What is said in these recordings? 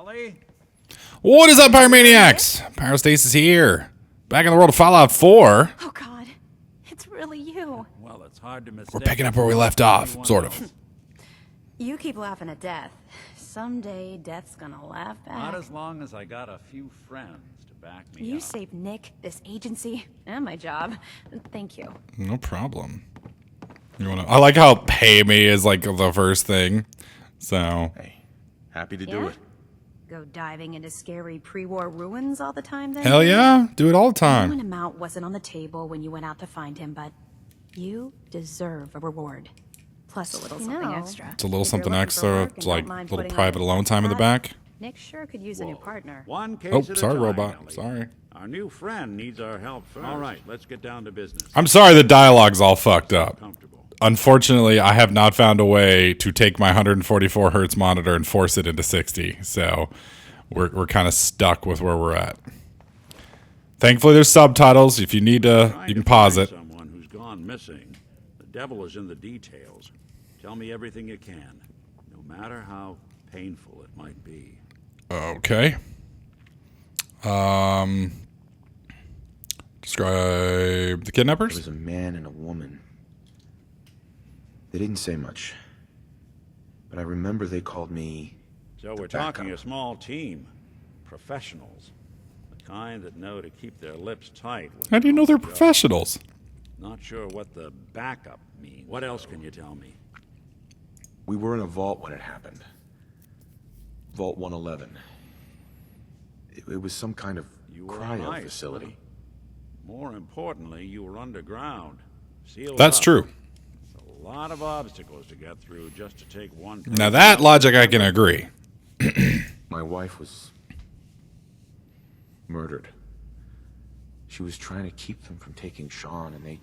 Ellie? What is up, Pyromaniacs? Pyrostasis here. Back in the world of Fallout 4. Oh, God. It's really you. Well, it's hard to mistake. We're picking up where we left off, sort of. You keep laughing at death. Someday, death's gonna laugh back. Not as long as I got a few friends to back me You up. saved Nick, this agency, and my job. Thank you. No problem. I like how pay me is like the first thing. So. Hey, happy to do it. Go diving into scary pre-war ruins all the time then? Hell yeah. Do it all the I know time. an amount wasn't on the table when you went out to find him, but you deserve a reward. Plus a little something extra. It's a little If you're something looking for extra. work It's and like don't mind little putting on private a alone time in the facade, back. Nick sure could use a new partner. One case Oh, at a sorry, time, robot. Ellie. Sorry. Our new friend needs our help first. All right, let's get down to business. I'm sorry the dialogue's all fucked up. Comfortable. Unfortunately, I have not found a way to take my 144 hertz monitor and force it into 60. So we're kind of stuck with where we're at. Thankfully, there's subtitles. If you need to, you can pause it. Someone who's gone missing. The devil is in the details. Tell me everything you can, no matter how painful it might be. Okay. Describe the There kidnappers. was a man and a woman. They didn't say much, but I remember they called me. So we're talking a small team, professionals, the kind that know to keep their lips tight. when How do you know they're on the job. professionals? Not sure what the backup means. What else can you tell me? We were in a vault when it happened. Vault 111. It was some kind of You were on cryo ice, facility. More importantly, you were underground. Sealed That's up. true. A lot of obstacles to get through just to take one. Now that logic I can agree. My wife was murdered. She was trying to keep them from taking Shaun, and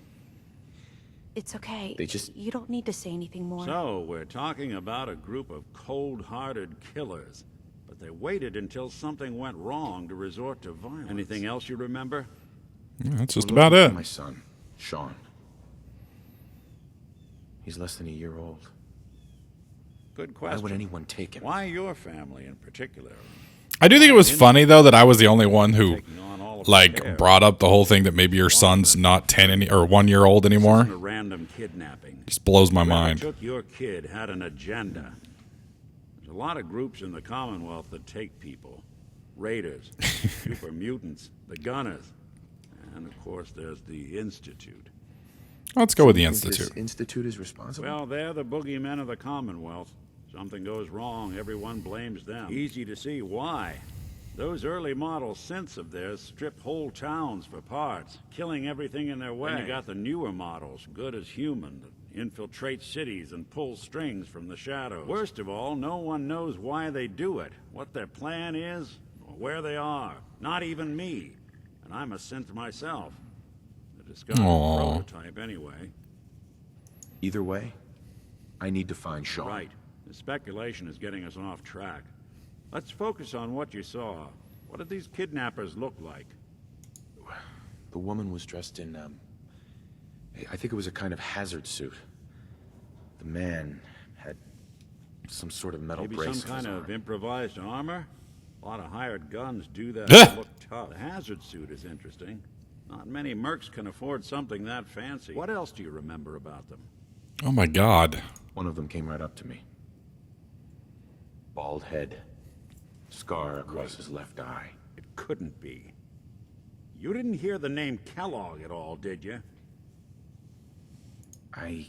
It's okay. They just- You don't need to say anything more. So we're talking about a group of cold-hearted killers, but they waited until something went wrong to resort to violence. Anything else you remember? Yeah, that's we're just about looking it. for my son, Shaun. He's less than a year old. Good Why question. would anyone take him? Why your family in particular? I do think it was funny though that I was the only one who Taking on all of the like care. brought up the whole thing that maybe your son's not 10 or 1 year old This isn't anymore. a random kidnapping. Just blows my Whoever mind. took your kid had an agenda. There's a lot of groups in the Commonwealth that take people. Raiders, super mutants, the Gunners, and of course there's the Institute. Let's go with the You think Institute. This institute is responsible. Well, they're the boogeymen of the Commonwealth. Something goes wrong, everyone blames them. Easy to see why. Those early model synths of theirs strip whole towns for parts, killing everything in their way. Then you got the newer models, good as human, that infiltrate cities and pull strings from the shadows. Worst of all, no one knows why they do it, what their plan is, or where they are. Not even me. And I'm a synth myself. A disguised Aw. prototype anyway. Either way, I need to find Shaun. Right. The speculation is getting us off track. Let's focus on what you saw. What did these kidnappers look like? The woman was dressed in, I think it was a kind of hazard suit. The man had some sort of metal Maybe brace some on his kind of arm. improvised armor? A lot of hired guns do that Yeah. and look tough. The hazard suit is interesting. Not many mercs can afford something that fancy. What else do you remember about them? Oh my god. One of them came right up to me. Bald head. Scar across his left eye. It couldn't be. You didn't hear the name Kellogg at all, did you? I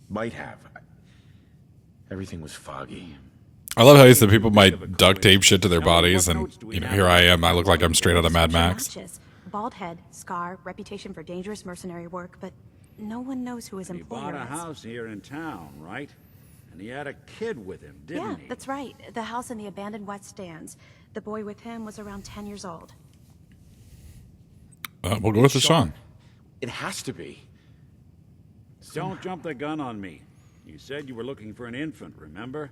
might have. Everything was foggy. I love how you said people might duct tape shit to their bodies, and you know, here I am. I look like I'm straight out of Mad Max. Matches. Bald head, scar, reputation for dangerous mercenary work, but no one knows who his He employer bought a is. house here in town, right? And he had a kid with him, didn't Yeah, he? that's right. The house in the abandoned West Stands. The boy with him was around 10 years old. We'll go with the Shaun. It has to be. Don't jump the gun on me. You said you were looking for an infant, remember?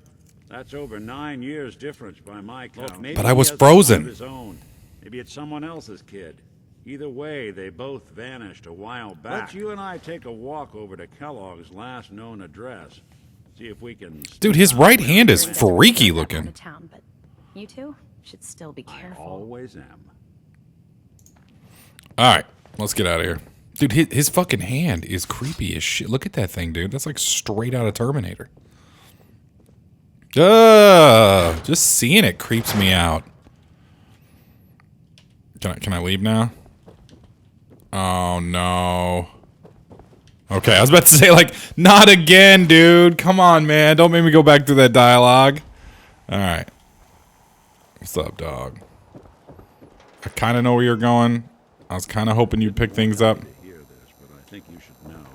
That's over 9 years difference by my count. Maybe But I was he has a frozen. son of his own. Maybe it's someone else's kid. Either way, they both vanished a while back. Let's you and I take a walk over to Kellogg's last known address. See if we can... Dude, his right hand is freaky Out looking. of town, but You two should still be I careful. always am. All right, let's get out of here. Dude, his fucking hand is creepy as shit. Look at that thing, dude. That's like straight out of Terminator. Just seeing it creeps me out. Can I leave now? Oh, no. Okay, I was about to say, like, not again, dude. Come on, man. Don't make me go back through that dialogue. All right. What's up, dog? I kind of know where you're going. I was kind of hoping you'd pick things up. To hear this, but I think you should know.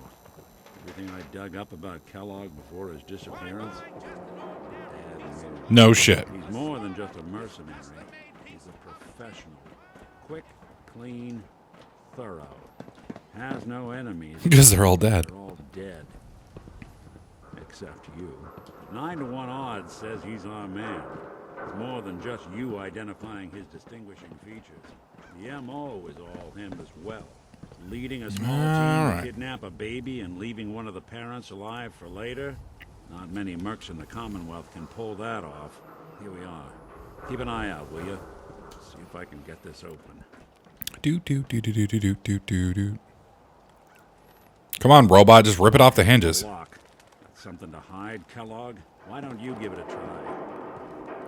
Everything I dug up about Kellogg before his disappearance. Dad knew. No shit. He's more than just a mercenary. He's a professional. Quick, clean, thorough. Has no enemies. Because they're all dead. They're all dead. Except you. 9 to 1 odds says he's our man. It's more than just you identifying his distinguishing features. The M.O. is all him as well. Leading a small team to kidnap a baby and leaving one of the parents alive for later. Not many mercs in the Commonwealth can pull that off. Here we are. Keep an eye out, will you? See if I can get this open. Do. Come on, robot. Just rip it off the hinges. Lock. Got something to hide, Kellogg? Why don't you give it a try?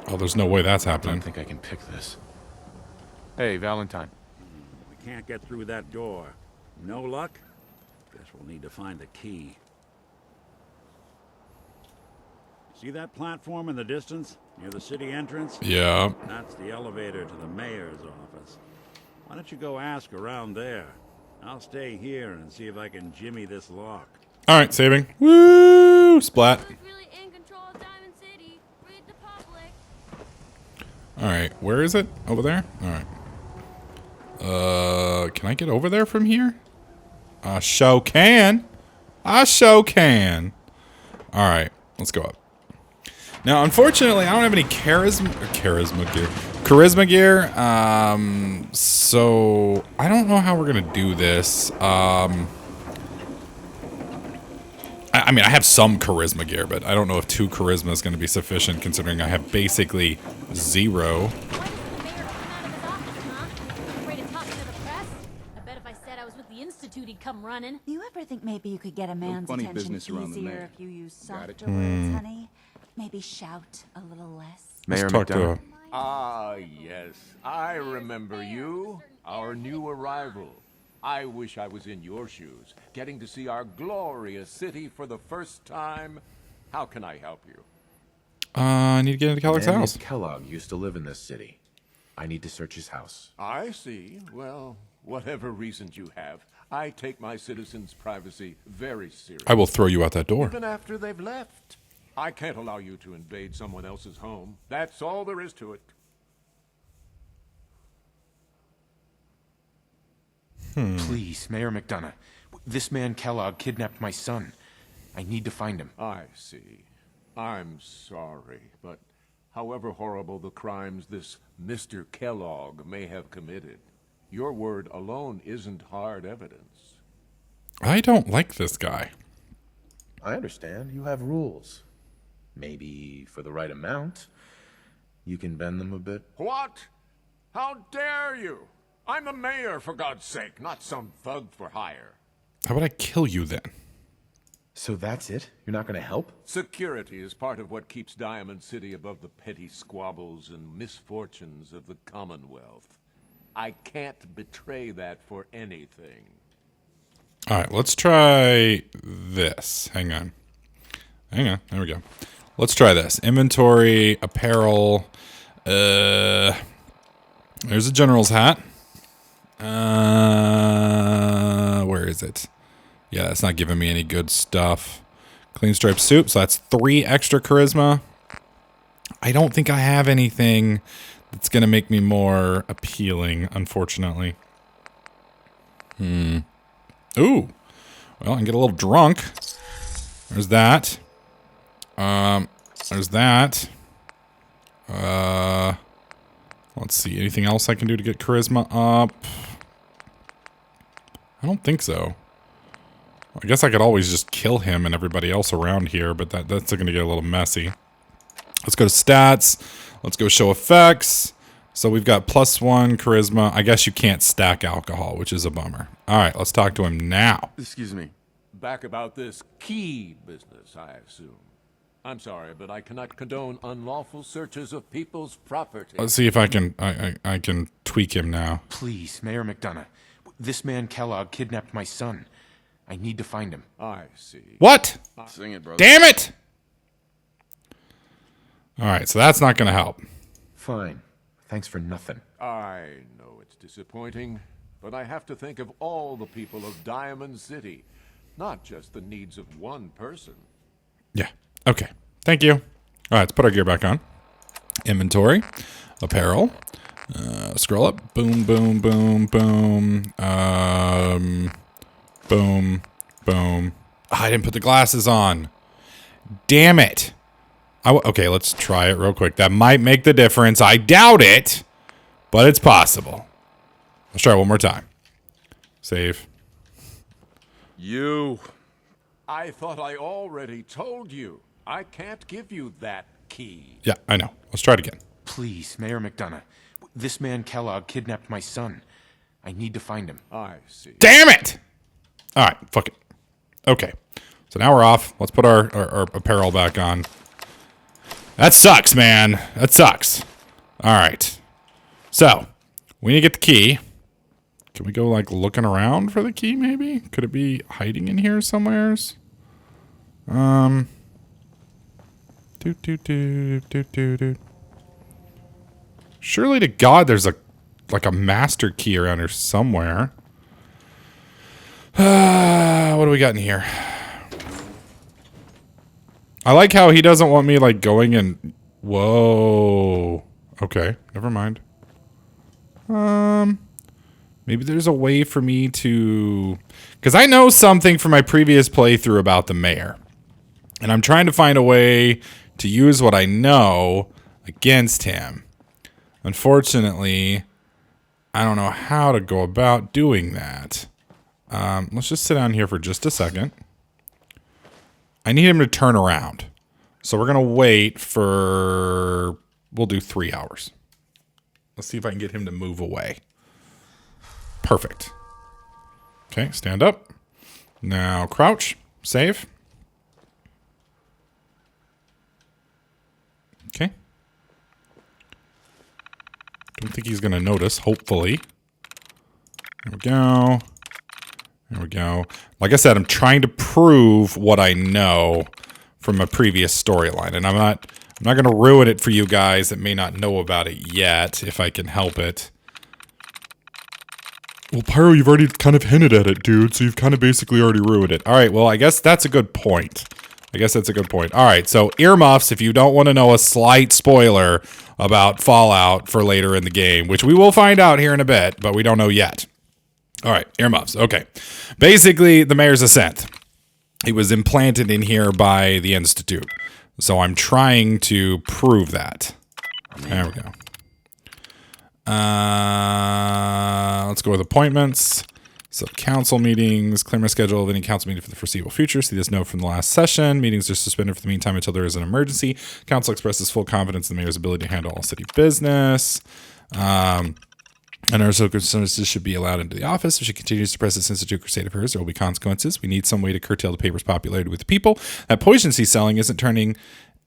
Oh, there's no way that's I happening. don't think I can pick this. Hey, Valentine. We can't get through that door. No luck? Guess we'll need to find the key. See that platform in the distance? Near the city entrance? Yeah. That's the elevator to the mayor's office. Why don't you go ask around there? I'll stay here and see if I can jimmy this lock. All right, saving. Woo! Splat. Who's really in control of Diamond City? Read the public. All right, where is it? Over there? All right. Can I get over there from here? I sure can. I sure can. All right, let's go up. Now, unfortunately, I don't have any charisma gear. So I don't know how we're gonna do this. I mean, I have some charisma gear, but I don't know if 2 charisma is going to be sufficient, considering I have basically 0. Why doesn't the mayor come out of his office, huh? Afraid of talking to the press? I bet if I said I was with the Institute, he'd come running. Do you ever think maybe you could get a man's funny attention business around the easier mayor. if you use Got it? softer words, honey? Maybe shout a little less. Mayor Let's talk to McDonough. her. Ah, yes. I remember you, our new arrival. I wish I was in your shoes, getting to see our glorious city for the first time. How can I help you? I need to get into Kellogg's Man named house. Kellogg used to live in this city. I need to search his house. I see. Well, whatever reasons you have, I take my citizens' privacy very seriously. I will throw you out that door. Even after they've left. I can't allow you to invade someone else's home. That's all there is to it. Please, Mayor McDonough. This man Kellogg kidnapped my son. I need to find him. I see. I'm sorry, but however horrible the crimes this Mr. Kellogg may have committed, your word alone isn't hard evidence. I don't like this guy. I understand. You have rules. Maybe for the right amount, you can bend them a bit. What? How dare you? I'm the mayor, for God's sake, not some thug for hire. How about I kill you then? So that's it? You're not going to help? Security is part of what keeps Diamond City above the petty squabbles and misfortunes of the Commonwealth. I can't betray that for anything. All right, let's try this. Hang on. There we go. Let's try this. Inventory, apparel. There's a general's hat. Where is it? Yeah, that's not giving me any good stuff. Clean striped suit, so that's 3 extra charisma. I don't think I have anything that's going to make me more appealing, unfortunately. Ooh. Well, I can get a little drunk. There's that. There's that. Let's see. Anything else I can do to get charisma up? I don't think so. I guess I could always just kill him and everybody else around here, but that's going to get a little messy. Let's go to stats. Let's go show effects. So we've got +1 charisma. I guess you can't stack alcohol, which is a bummer. All right, let's talk to him now. Excuse me. Back about this key business, I assume. I'm sorry, but I cannot condone unlawful searches of people's property. Let's see if I can I can tweak him now. Please, Mayor McDonough. This man Kellogg kidnapped my son. I need to find him. I see. What? Sing it, brother. Damn it! All right, so that's not going to help. Fine. Thanks for nothing. I know it's disappointing, but I have to think of all the people of Diamond City, not just the needs of one person. Yeah. Okay. Thank you. All right, let's put our gear back on. Inventory, apparel. Scroll up. Boom, boom, boom, boom. Boom, boom. Oh, I didn't put the glasses on. Damn it. Okay, let's try it real quick. That might make the difference. I doubt it, but it's possible. Let's try it one more time. Save. You. I thought I already told you. I can't give you that key. Yeah, I know. Let's try it again. Please, Mayor McDonough. This man Kellogg kidnapped my son. I need to find him. I see. Damn it! All right, fuck it. Okay, so now we're off. Let's put our apparel back on. That sucks, man. That sucks. All right. So, we need to get the key. Can we go, like, looking around for the key, maybe? Could it be hiding in here somewheres? Surely to God there's like a master key around here somewhere. What do we got in here? I like how he doesn't want me like going and whoa. Okay, never mind. Maybe there's a way for me to, because I know something from my previous playthrough about the mayor. And I'm trying to find a way to use what I know against him. Unfortunately, I don't know how to go about doing that. Let's just sit down here for just a second. I need him to turn around. So we're going to wait for, we'll do 3 hours. Let's see if I can get him to move away. Perfect. Okay, stand up. Now crouch, save. Okay. Don't think he's going to notice, hopefully. There we go. There we go. Like I said, I'm trying to prove what I know from a previous storyline, and I'm not going to ruin it for you guys that may not know about it yet, if I can help it. Well, Pyro, you've already kind of hinted at it, dude, so you've kind of basically already ruined it. All right, well, I guess that's a good point. All right, so earmuffs if you don't want to know a slight spoiler about Fallout for later in the game, which we will find out here in a bit, but we don't know yet. All right, earmuffs. Okay. Basically, the mayor's a synth. He was implanted in here by the Institute. So I'm trying to prove that. There we go. Let's go with appointments. So council meetings, clear my schedule of any council meeting for the foreseeable future. See this note from the last session. Meetings are suspended for the meantime until there is an emergency. Council expresses full confidence in the mayor's ability to handle all city business. And our circumstances should be allowed into the office. If she continues to press this institute crusade of hers, there will be consequences. We need some way to curtail the paper's popularity with the people. That poison she's selling isn't turning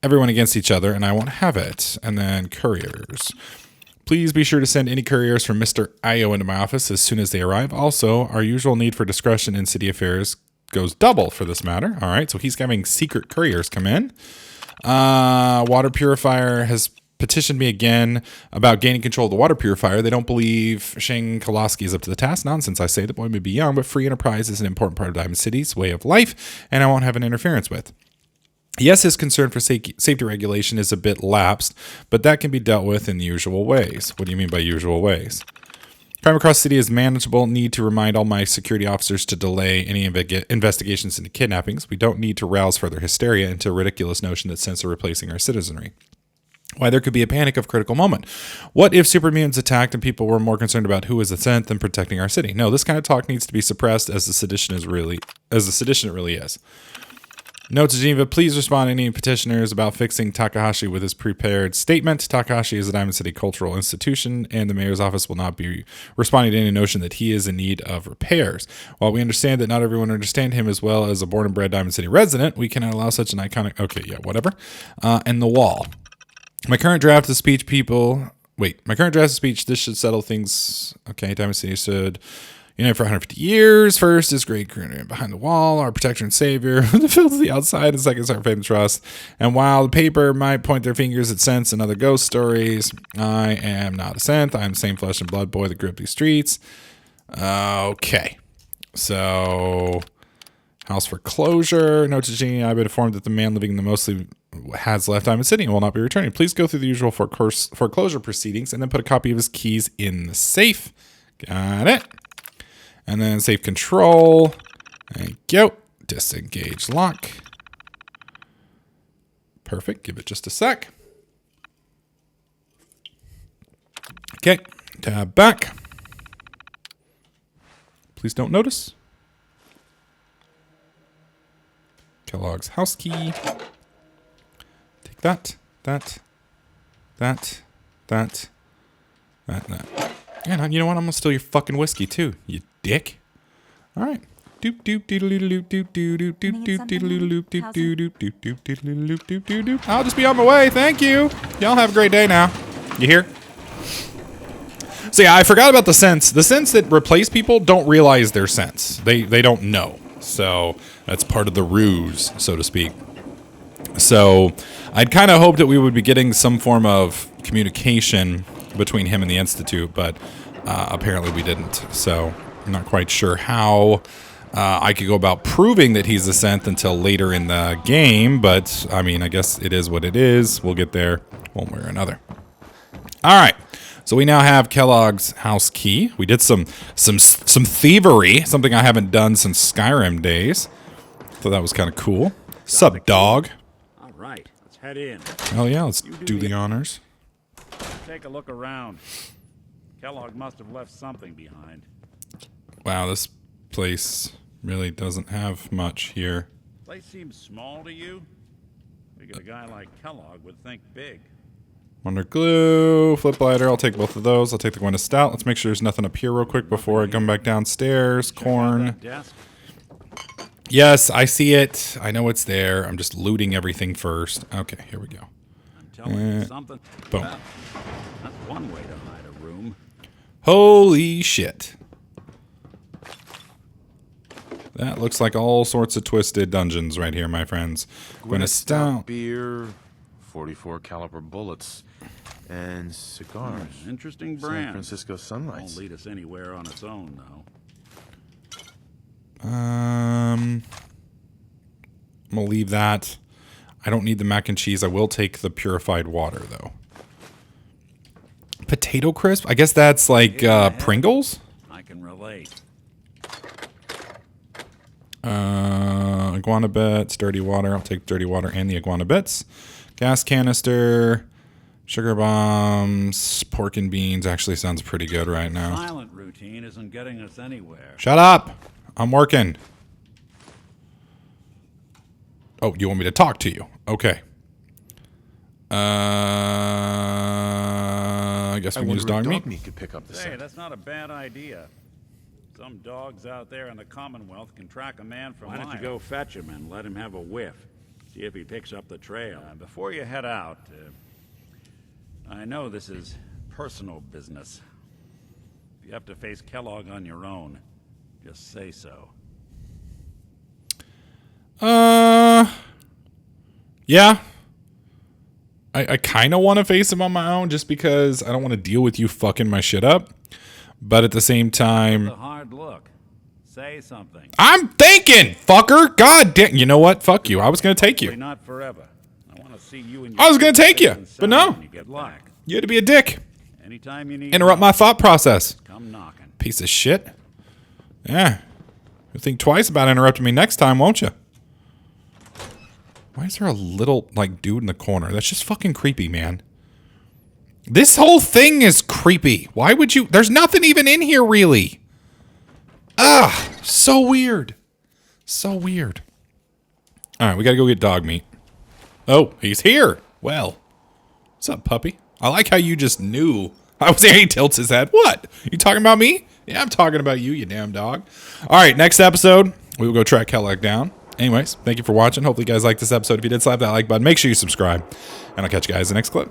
everyone against each other, and I won't have it. And then couriers. Please be sure to send any couriers from Mr. Io into my office as soon as they arrive. Also, our usual need for discretion in city affairs goes double for this matter. All right, so he's having secret couriers come in. Water purifier has petitioned me again about gaining control of the water purifier. They don't believe Shane Koloski is up to the task. Nonsense, I say. The boy may be young, but free enterprise is an important part of Diamond City's way of life, and I won't have an interference with. Yes, his concern for safety regulation is a bit lapsed, but that can be dealt with in the usual ways. What do you mean by usual ways? Crime across the city is manageable. Need to remind all my security officers to delay any investigations into kidnappings. We don't need to rouse further hysteria into a ridiculous notion that synths are replacing our citizenry. Why there could be a panic of critical moment. What if super mutants attacked and people were more concerned about who is a synth than protecting our city? No, this kind of talk needs to be suppressed as the sedition it really is. Note to Geneva, please respond to any petitioners about fixing Takahashi with his prepared statement. Takahashi is a Diamond City cultural institution, and the mayor's office will not be responding to any notion that he is in need of repairs. While we understand that not everyone understands him as well as a born and bred Diamond City resident, we cannot allow such an iconic... Okay, yeah, whatever. And the wall. My current draft of speech, this should settle things. Okay, Diamond City should... Unite for 150 years. First is great behind the wall, our protector and savior. The field to the outside, and second is our faith and trust. And while the paper might point their fingers at Sense and other ghost stories, I am not a Sense. I am the same flesh and blood boy that grew up these streets. Okay. So, house foreclosure. Note to Jeannie, I've been informed that the man living in the mostly has left Diamond City and will not be returning. Please go through the usual foreclosure proceedings and then put a copy of his keys in the safe. Got it. And then safe control. Thank you. Disengage lock. Perfect. Give it just a sec. Okay. Tab back. Please don't notice. Kellogg's house key. Take that. That. Yeah, you know what? I'm gonna steal your fucking whiskey too, you dick. All right. I'll just be on my way. Thank you. Y'all have a great day now. You hear? So yeah, I forgot about the sense. The sense that replace people don't realize their sense. They don't know. So that's part of the ruse, so to speak. So I'd kind of hoped that we would be getting some form of communication between him and the Institute, but apparently we didn't. So I'm not quite sure how I could go about proving that he's a synth until later in the game, but I mean, I guess it is what it is. We'll get there one way or another. All right. So we now have Kellogg's house key. We did some thievery, something I haven't done since Skyrim days. Thought that was kind of cool. Sup, dog? All right, let's head in. Oh yeah, let's do the honors. Take a look around. Kellogg must have left something behind. Wow, this place really doesn't have much here. Place seems small to you? Figured a guy like Kellogg would think big. Wonder glue, flip lighter. I'll take both of those. I'll take the Gwenda Stout. Let's make sure there's nothing up here real quick before I come back downstairs. Corn. Yes, I see it. I know it's there. I'm just looting everything first. Okay, here we go. I'm telling you something. Boom. Well, that's one way to hide a room. Holy shit. That looks like all sorts of twisted dungeons right here, my friends. Gwenda Stout. Beer, 44 caliber bullets, and cigars. Interesting brand. San Francisco Sunlights. Won't lead us anywhere on its own, though. I'm gonna leave that. I don't need the mac and cheese. I will take the purified water, though. Potato crisp? I guess that's like Pringles? I can relate. Iguana bits, dirty water. I'll take dirty water and the iguana bits. Gas canister, sugar bombs, pork and beans. Actually sounds pretty good right now. Silent routine isn't getting us anywhere. Shut up! I'm working. Oh, you want me to talk to you? Okay. I guess we can use dog meat. Could pick up the Hey, scent. that's not a bad idea. Some dogs out there in the Commonwealth can track a man from Why don't you go fetch him and let him have a whiff? See if he picks up the trail. Before you head out, I know this is personal business. If you have to face Kellogg on your own, just say so. Yeah. I kind of want to face him on my own just because I don't want to deal with you fucking my shit up. But at the same time... It's a hard look. Say something. I'm thinking, fucker! God damn... You know what? Fuck you. I was going to take you. Not forever. I want to see you and I was going to take you, but no. You get back. You had to be a dick. Anytime you need Interrupt my thought process. come knocking. Piece of shit. Yeah. You'll think twice about interrupting me next time, won't you? Why is there a little, like, dude in the corner? That's just fucking creepy, man. This whole thing is creepy. Why would you... There's nothing even in here, really. Ugh. So weird. So weird. All right, we got to go get dog meat. Oh, he's here. Well, what's up, puppy? I like how you just knew I was there. He tilts his head. What? You talking about me? Yeah, I'm talking about you, you damn dog. All right, next episode, we will go track Kellogg down. Anyways, thank you for watching. Hopefully you guys liked this episode. If you did, slap that like button. Make sure you subscribe. And I'll catch you guys in the next clip.